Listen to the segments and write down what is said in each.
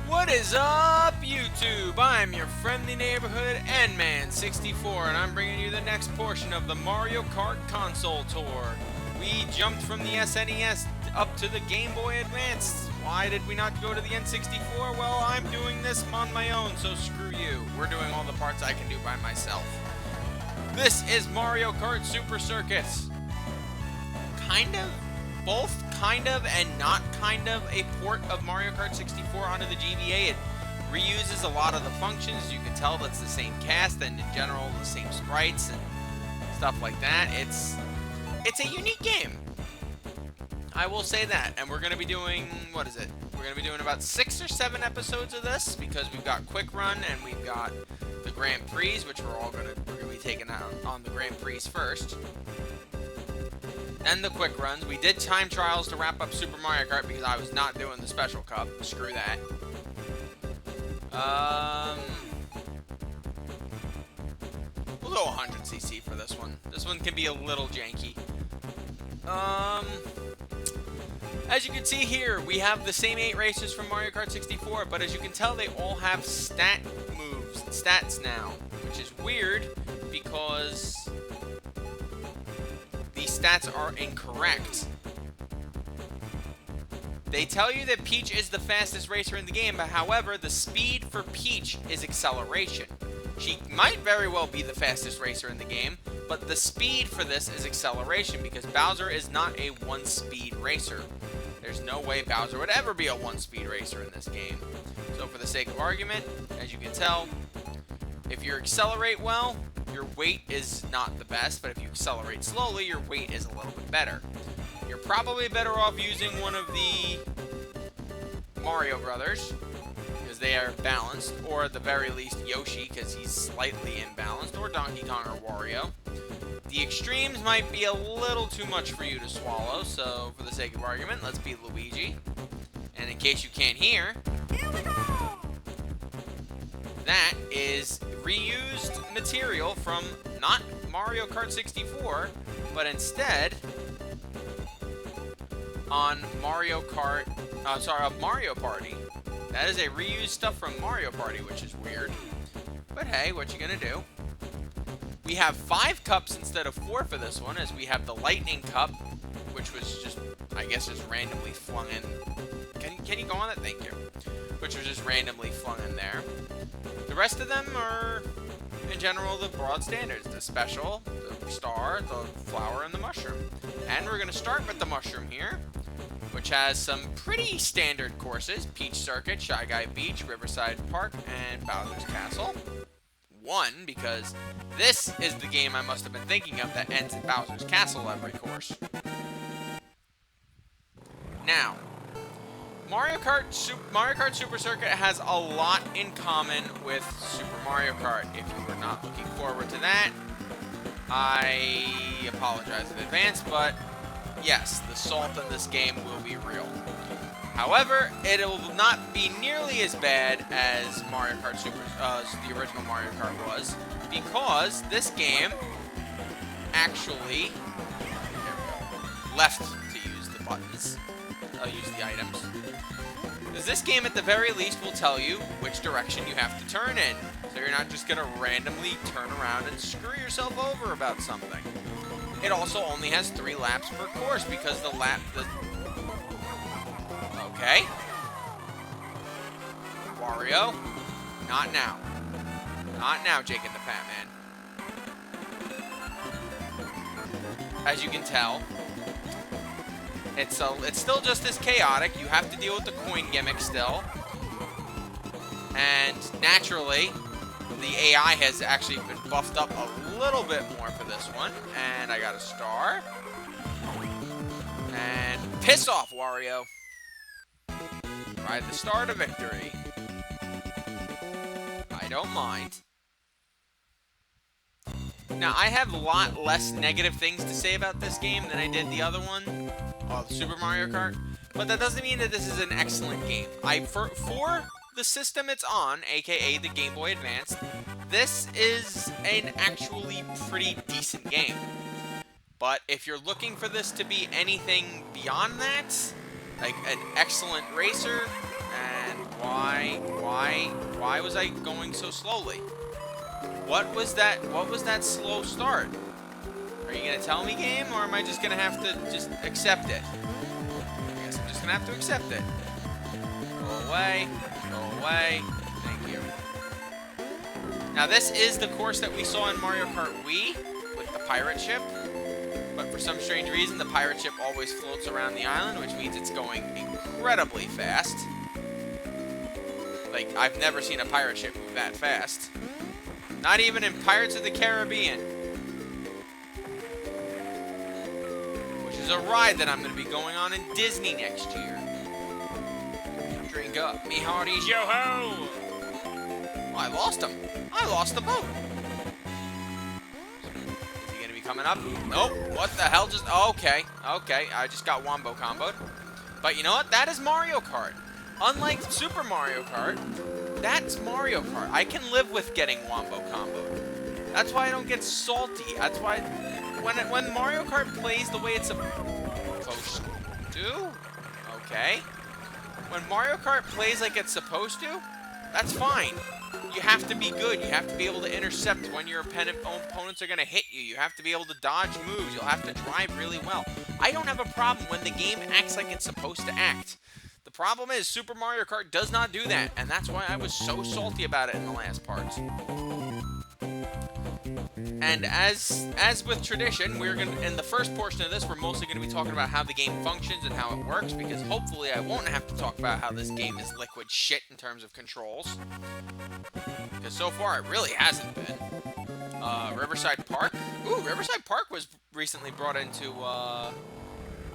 What is up, YouTube? I'm your friendly neighborhood N-Man64, and I'm bringing you the next portion of the Mario Kart console tour. We jumped from the SNES up to the Game Boy Advance. Why did we not go to the N64? Well, I'm doing this on my own, so screw you. We're doing all the parts I can do by myself. This is Mario Kart Super Circuit. Both kind of and not kind of a port of Mario Kart 64 onto the GBA. It reuses a lot of the functions. You can tell that's the same cast and in general the same sprites and stuff like that. It's a unique game. I will say that. And we're going to be doing, what is it? We're going to be doing about 6 or 7 episodes of this because we've got Quick Run and we've got the Grand Prix, which we're going to be taking out on the Grand Prix first. Then the quick runs. We did time trials to wrap up Super Mario Kart because I was not doing the Special Cup. Screw that. We'll go 100cc for this one. This one can be a little janky. As you can see here, we have the same 8 races from Mario Kart 64, but as you can tell, they all have stats now, which is weird because these stats are incorrect. They tell you that Peach is the fastest racer in the game, but however, the speed for Peach is acceleration. She might very well be the fastest racer in the game, but the speed for this is acceleration because Bowser is not a one-speed racer. There's no way Bowser would ever be a one-speed racer in this game. So for the sake of argument, as you can tell, if you accelerate well, your weight is not the best, but if you accelerate slowly, your weight is a little bit better. You're probably better off using one of the Mario Brothers, because they are balanced, or at the very least Yoshi, because he's slightly imbalanced, or Donkey Kong or Wario. The extremes might be a little too much for you to swallow, so for the sake of argument, let's be Luigi. And in case you can't hear, here we go! That is reused material from not Mario Kart 64, but instead on Mario Party. That is a reused stuff from Mario Party, which is weird. But hey, what you gonna do? We have 5 cups instead of 4 for this one, as we have the Lightning Cup, which was just, I guess, just randomly flung in. Can you go on that? Thank you. Which was just randomly flung in there. The rest of them are, in general, the broad standards. The special, the star, the flower, and the mushroom. And we're going to start with the mushroom here, which has some pretty standard courses. Peach Circuit, Shy Guy Beach, Riverside Park, and Bowser's Castle. 1, because this is the game I must have been thinking of that ends at Bowser's Castle every course. Now, Mario Kart Super Circuit has a lot in common with Super Mario Kart. If you were not looking forward to that, I apologize in advance, but yes, the salt in this game will be real. However, it will not be nearly as bad as Mario Kart the original Mario Kart was, because this game actually left to use the buttons. Use the items. Because this game, at the very least, will tell you which direction you have to turn in. So you're not just going to randomly turn around and screw yourself over about something. It also only has 3 laps per course because Okay. Wario. Not now. Not now, Jake and the Fat Man. As you can tell, it's still just as chaotic. You have to deal with the coin gimmick still. And naturally, the AI has actually been buffed up a little bit more for this one. And I got a star. And piss off, Wario. Ride the star to victory. I don't mind. Now, I have a lot less negative things to say about this game than I did the other one, Super Mario Kart, but that doesn't mean that this is an excellent game. For the system it's on, aka the Game Boy Advance, this is an actually pretty decent game. But if you're looking for this to be anything beyond that, like an excellent racer and Why was I going so slowly? What was that slow start? Are you gonna tell me, game, or am I just gonna have to just accept it? I guess I'm just gonna have to accept it. Go away. Go away. Thank you. Now this is the course that we saw in Mario Kart Wii with the pirate ship. But for some strange reason, the pirate ship always floats around the island, which means it's going incredibly fast. Like, I've never seen a pirate ship move that fast. Not even in Pirates of the Caribbean. Which is a ride that I'm going to be going on in Disney next year. Drink up, me hearties, yo-ho! Oh, I lost him. I lost the boat. Is he going to be coming up? Nope. What the hell just... Okay. Okay. I just got wombo comboed. But you know what? That is Mario Kart. Unlike Super Mario Kart, that's Mario Kart. I can live with getting wombo comboed. That's why I don't get salty. That's why when Mario Kart plays the way it's supposed to, okay. When Mario Kart plays like it's supposed to, that's fine. You have to be good. You have to be able to intercept when your opponents are going to hit you. You have to be able to dodge moves. You'll have to drive really well. I don't have a problem when the game acts like it's supposed to act. The problem is Super Mario Kart does not do that, and that's why I was so salty about it in the last parts. And as with tradition, we're gonna in the first portion of this, we're mostly going to be talking about how the game functions and how it works, because hopefully I won't have to talk about how this game is liquid shit in terms of controls. Because so far it really hasn't been. Riverside Park. Ooh, Riverside Park was recently brought into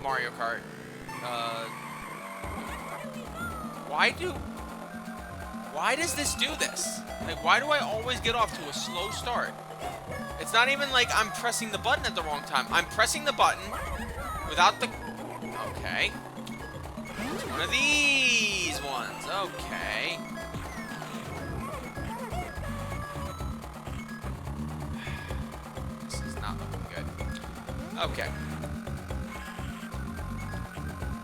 Mario Kart. Why does this do this? Like, why do I always get off to a slow start? It's not even like I'm pressing the button at the wrong time. I'm pressing the button without the... Okay. It's one of these ones. Okay. This is not looking good. Okay.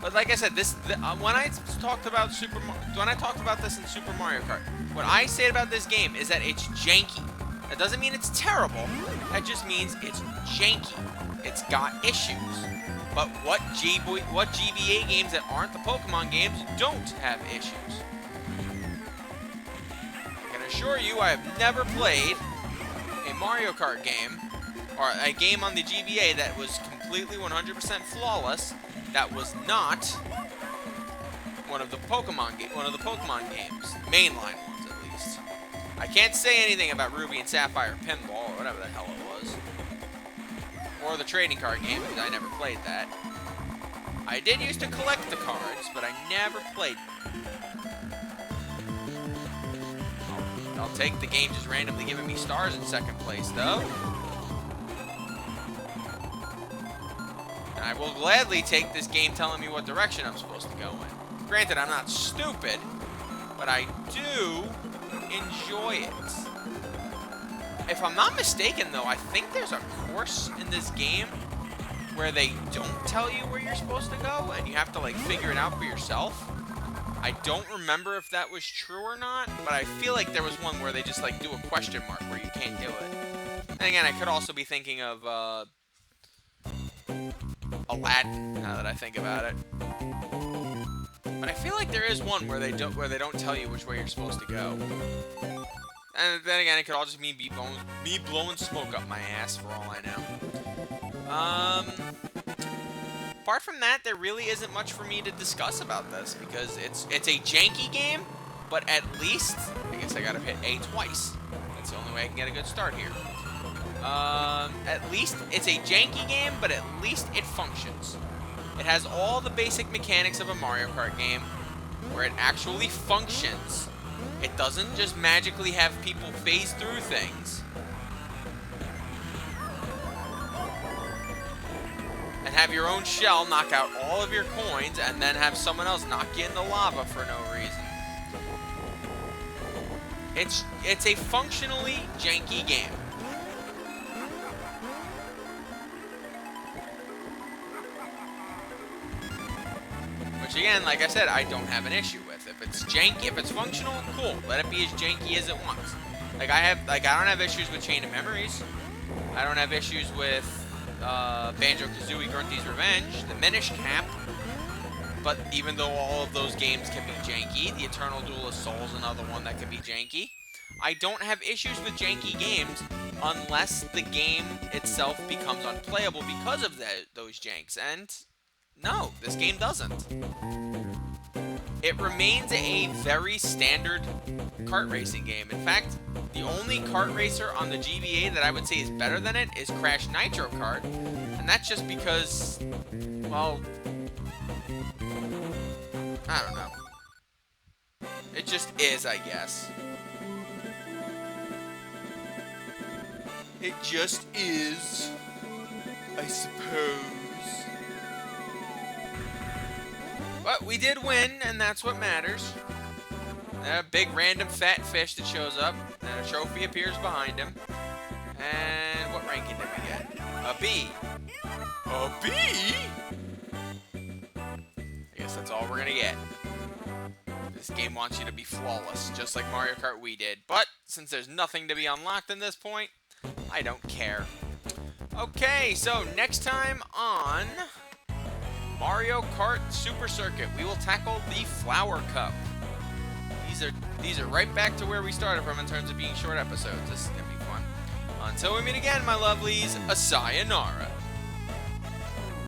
But like I said, when I talked about this in Super Mario Kart, what I say about this game is that it's janky. That doesn't mean it's terrible. That just means it's janky. It's got issues. But what GBA games that aren't the Pokemon games don't have issues? I can assure you, I have never played a Mario Kart game or a game on the GBA that was completely 100% flawless. That was not one of the Pokemon games, mainline ones at least. I can't say anything about Ruby and Sapphire Pinball or whatever the hell it was, or the trading card game because I never played that. I did used to collect the cards, but I never played them. I'll take the game just randomly giving me stars in second place though. I will gladly take this game telling me what direction I'm supposed to go in. Granted, I'm not stupid, but I do enjoy it. If I'm not mistaken, though, I think there's a course in this game where they don't tell you where you're supposed to go, and you have to, like, figure it out for yourself. I don't remember if that was true or not, but I feel like there was one where they just, like, do a question mark where you can't do it. And again, I could also be thinking of, Aladdin, now that I think about it. But I feel like there is one where they don't tell you which way you're supposed to go. And then again, it could all just mean me blowing smoke up my ass for all I know. Apart from that, there really isn't much for me to discuss about this because it's a janky game, but at least I guess I gotta hit A twice. That's the only way I can get a good start here. At least it's a janky game, but at least it functions. It has all the basic mechanics of a Mario Kart game, where it actually functions. It doesn't just magically have people phase through things. And have your own shell knock out all of your coins, and then have someone else knock you in the lava for no reason. It's a functionally janky game. Which again, like I said, I don't have an issue with. If it's janky, if it's functional, cool. Let it be as janky as it wants. Like I don't have issues with Chain of Memories. I don't have issues with Banjo-Kazooie Grunty's Revenge, the Minish Cap. But even though all of those games can be janky, the Eternal Duel of Souls, another one that can be janky. I don't have issues with janky games unless the game itself becomes unplayable because of those janks. And no, this game doesn't. It remains a very standard kart racing game. In fact, the only kart racer on the GBA that I would say is better than it is Crash Nitro Kart. And that's just because, well, I don't know. It just is, I guess. It just is, I suppose. But we did win, and that's what matters. A big random fat fish that shows up, and a trophy appears behind him. And what ranking did we get? A B. A B? I guess that's all we're gonna get. This game wants you to be flawless, just like Mario Kart Wii did. But since there's nothing to be unlocked in this point, I don't care. Okay, so next time on Mario Kart Super Circuit, we will tackle the Flower Cup. These are right back to where we started from in terms of being short episodes. This is gonna be fun. Until we meet again, my lovelies, a sayonara.